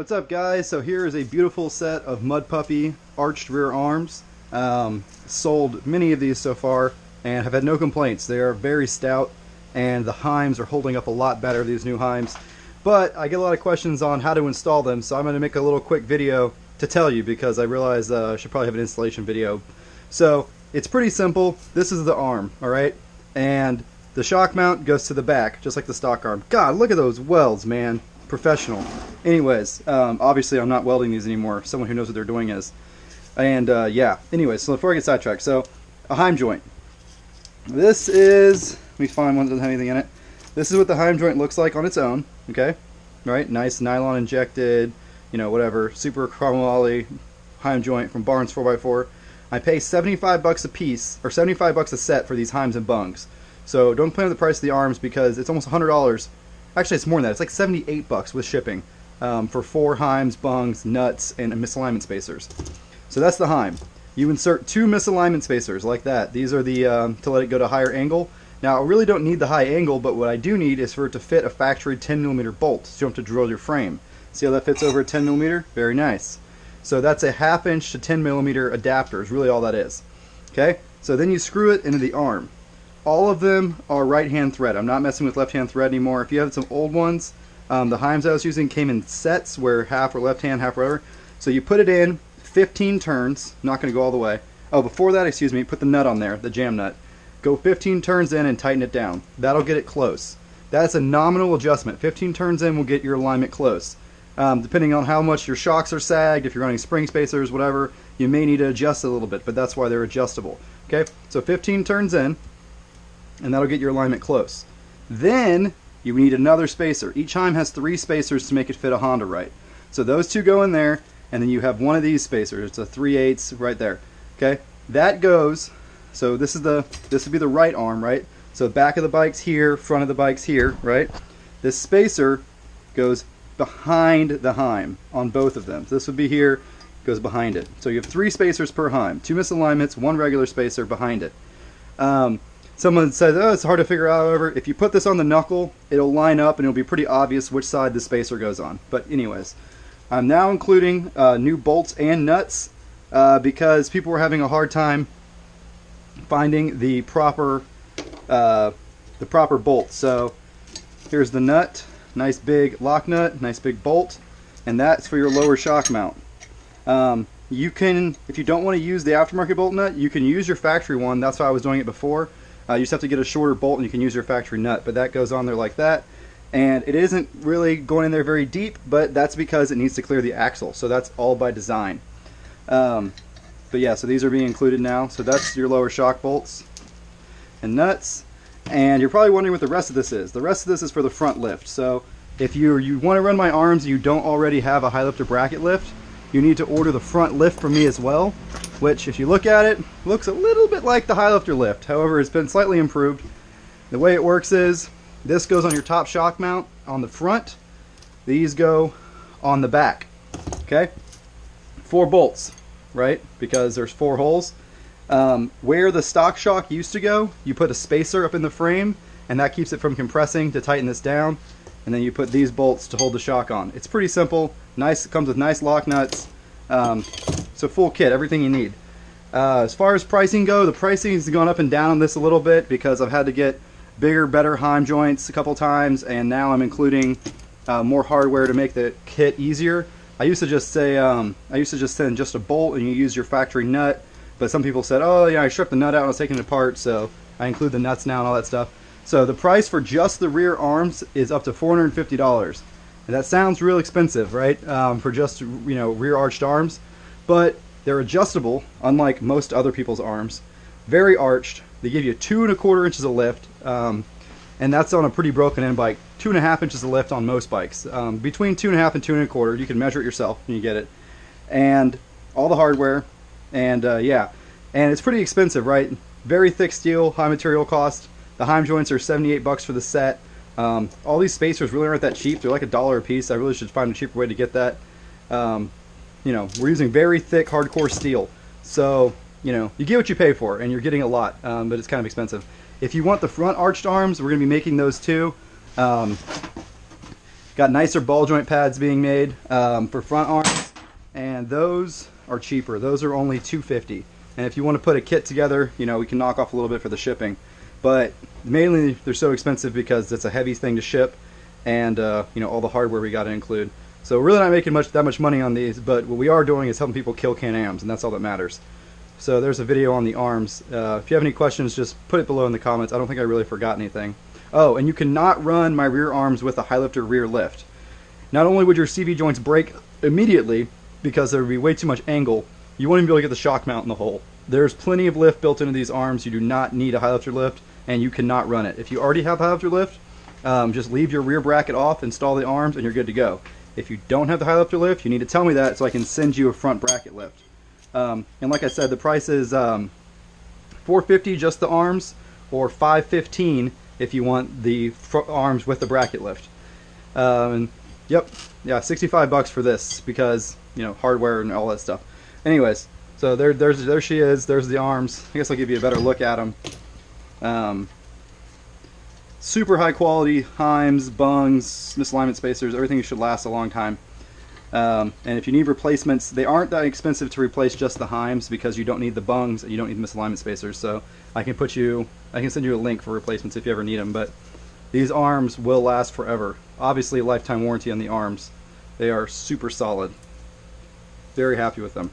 What's up, guys? So here is a beautiful set of Mud Puppy arched rear arms. Sold many of these so far and have had no complaints. They are very stout and the heims are holding up a lot better, these new heims. But I get a lot of questions on how to install them, so I'm going to make a little quick video to tell you because I realized I should probably have an installation video. So it's pretty simple. This is the arm, alright? And the shock mount goes to the back, just like the stock arm. God, look at those welds, man. Professional. Anyways, obviously I'm not welding these anymore. Someone who knows what they're doing is. And yeah, anyways, so before I get sidetracked, so a heim joint. This is, let me find one that doesn't have anything in it. This is what the heim joint looks like on its own, okay? Right, nice nylon injected, you know, whatever, super chromoly heim joint from Barnes 4x4. I pay 75 bucks a piece, or 75 bucks a set for these heims and bungs. So don't play with the price of the arms because it's almost $100. Actually, it's more than that. It's like 78 bucks with shipping for 4 heims, bungs, nuts, and misalignment spacers. So that's the heim. You insert 2 misalignment spacers like that. These are the to let it go to a higher angle. Now, I really don't need the high angle, but what I do need is for it to fit a factory 10mm bolt, so you don't have to drill your frame. See how that fits over a 10mm? Very nice. So that's a 1/2 inch to 10mm adapter is really all that is. Okay, so then you screw it into the arm. All of them are right-hand thread. I'm not messing with left-hand thread anymore. If you have some old ones, the heims I was using came in sets where half were left-hand, half whatever. So you put it in 15 turns. Not going to go all the way. Oh, before that, excuse me, put the nut on there, the jam nut. Go 15 turns in and tighten it down. That'll get it close. That's a nominal adjustment. 15 turns in will get your alignment close. Depending on how much your shocks are sagged, if you're running spring spacers, whatever, you may need to adjust a little bit, but that's why they're adjustable. Okay, so 15 turns in, and that'll get your alignment close. Then you need another spacer. Each heim has 3 spacers to make it fit a Honda right. So those 2 go in there, and then you have one of these spacers. It's a 3/8 right there. Okay, that goes. So this would be the right arm, right? So back of the bike's here, front of the bike's here, right? This spacer goes behind the heim on both of them. So this would be here, goes behind it. So you have 3 spacers per heim, 2 misalignments, 1 regular spacer behind it. Someone says, oh, it's hard to figure out, however. If you put this on the knuckle, it'll line up and it'll be pretty obvious which side the spacer goes on. But anyways, I'm now including new bolts and nuts because people were having a hard time finding the proper bolt. So here's the nut, nice big lock nut, nice big bolt, and that's for your lower shock mount. You can, if you don't want to use the aftermarket bolt nut, you can use your factory one. That's why I was doing it before. You just have to get a shorter bolt and you can use your factory nut, but that goes on there like that. And it isn't really going in there very deep, but that's because it needs to clear the axle. So that's all by design. But yeah, so these are being included now. So that's your lower shock bolts and nuts. And you're probably wondering what the rest of this is. The rest of this is for the front lift. So if you want to run my arms and you don't already have a high lifter bracket lift, you need to order the front lift from me as well, which if you look at it, looks a little bit like the high lifter lift. However, it's been slightly improved. The way it works is this goes on your top shock mount on the front. These go on the back. Okay? 4 bolts, right? Because there's 4 holes. Where the stock shock used to go, you put a spacer up in the frame, and that keeps it from compressing to tighten this down. And then you put these bolts to hold the shock on. It's pretty simple. Nice, it comes with nice lock nuts. So full kit, everything you need. As far as pricing go, the pricing has gone up and down on this a little bit because I've had to get bigger, better heim joints a couple times, and now I'm including more hardware to make the kit easier. I used to just say, send just a bolt and you use your factory nut, but some people said, oh yeah, I stripped the nut out and I was taking it apart, so I include the nuts now and all that stuff. So the price for just the rear arms is up to $450. And that sounds real expensive, right? For just, you know, rear arched arms, but they're adjustable, unlike most other people's arms. Very arched. They give you 2 1/4 inches of lift, and that's on a pretty broken in bike. 2 1/2 inches of lift on most bikes. Between 2 1/2 and 2 1/4. You can measure it yourself when you get it. And all the hardware, and yeah, and it's pretty expensive, right? Very thick steel, high material cost. The heim joints are 78 bucks for the set. All these spacers really aren't that cheap. They're like $1 a piece. I really should find a cheaper way to get that. You know, we're using very thick, hardcore steel. So, you know, you get what you pay for, and you're getting a lot, but it's kind of expensive. If you want the front arched arms, we're going to be making those too. Got Got nicer ball joint pads being made for front arms, and those are cheaper. Those are only $250. And if you want to put a kit together, you know, we can knock off a little bit for the shipping. But mainly they're so expensive because it's a heavy thing to ship, and you know, all the hardware we got to include. So we're really not making that much money on these, but what we are doing is helping people kill Can-Ams, and that's all that matters. So there's a video on the arms. If you have any questions, just put it below in the comments. I don't think I really forgot anything. Oh, and you cannot run my rear arms with a high lifter rear lift. Not only would your CV joints break immediately because there would be way too much angle, you won't even be able to get the shock mount in the hole. There's plenty of lift built into these arms. You do not need a high lifter lift, and you cannot run it. If you already have a high lifter lift, just leave your rear bracket off, install the arms, and you're good to go. If you don't have the high lifter lift, you need to tell me that so I can send you a front bracket lift. And like I said, the price is $450 just the arms, or $515 if you want the arms with the bracket lift. And yep, yeah, $65 for this because, you know, hardware and all that stuff. Anyways, so there she is. There's the arms. I guess I'll give you a better look at them. Super high quality Heims, bungs, misalignment spacers, everything should last a long time. And if you need replacements, they aren't that expensive to replace just the Heims because you don't need the bungs and you don't need the misalignment spacers. So I can send you a link for replacements if you ever need them. But these arms will last forever. Obviously, a lifetime warranty on the arms. They are super solid. Very happy with them.